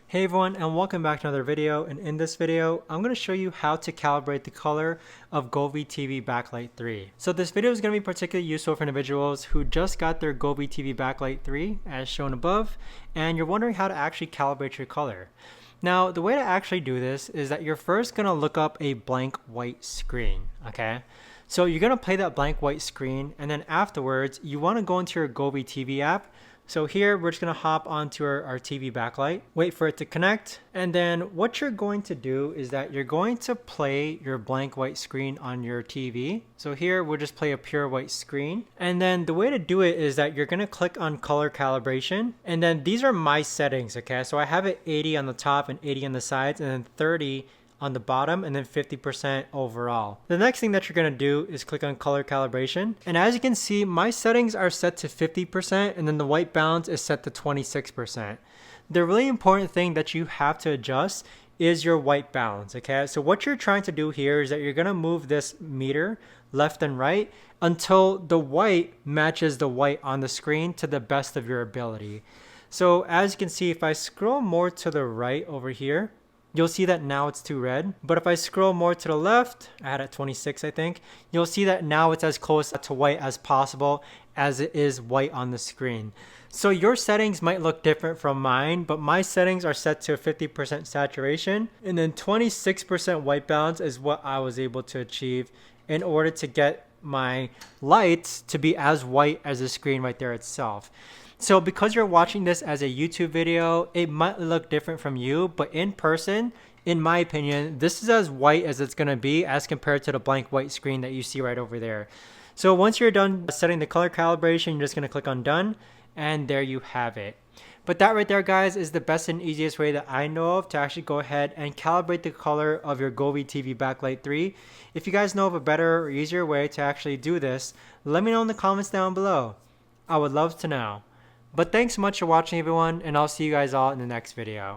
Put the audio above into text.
Hey everyone, and welcome back to another video. And in this video, I'm going to show you how to calibrate the color of Govee TV Backlight 3. So this video is going to be particularly useful for individuals who just got their Govee TV Backlight 3 as shown above, and you're wondering how to actually calibrate your color. Now, the way to actually do this is that you're first going to look up a blank white screen, okay? So you're going to play that blank white screen, and then afterwards, you want to go into your Govee TV app. So here, we're just going to hop onto our TV backlight, wait for it to connect, and then what you're going to do is that you're going to play your blank white screen on your TV. So here, we'll just play a pure white screen. And then the way to do it is that you're going to click on color calibration, and then these are my settings, okay? So I have it 80 on the top and 80 on the sides, and then 30 on the bottom, and then 50% overall. The next thing that you're going to do is click on color calibration. And as you can see, my settings are set to 50%, and then the white balance is set to 26%. The really important thing that you have to adjust is your white balance, okay? So what you're trying to do here is that you're going to move this meter left and right until the white matches the white on the screen to the best of your ability. So as you can see, if I scroll more to the right over here, you'll see that now it's too red. But if I scroll more to the left, I had it 26 I think, you'll see that now it's as close to white as possible as it is white on the screen. So your settings might look different from mine, but my settings are set to 50% saturation, and then 26% white balance is what I was able to achieve in order to get my lights to be as white as the screen right there itself. So because you're watching this as a YouTube video, it might look different from you, but in person, in my opinion, this is as white as it's going to be as compared to the blank white screen that you see right over there. So once you're done setting the color calibration, you're just going to click on done, and there you have it. But that right there, guys, is the best and easiest way that I know of to actually go ahead and calibrate the color of your Govee TV Backlight 3. If you guys know of a better or easier way to actually do this, let me know in the comments down below. I would love to know. But thanks so much for watching, everyone, and I'll see you guys all in the next video.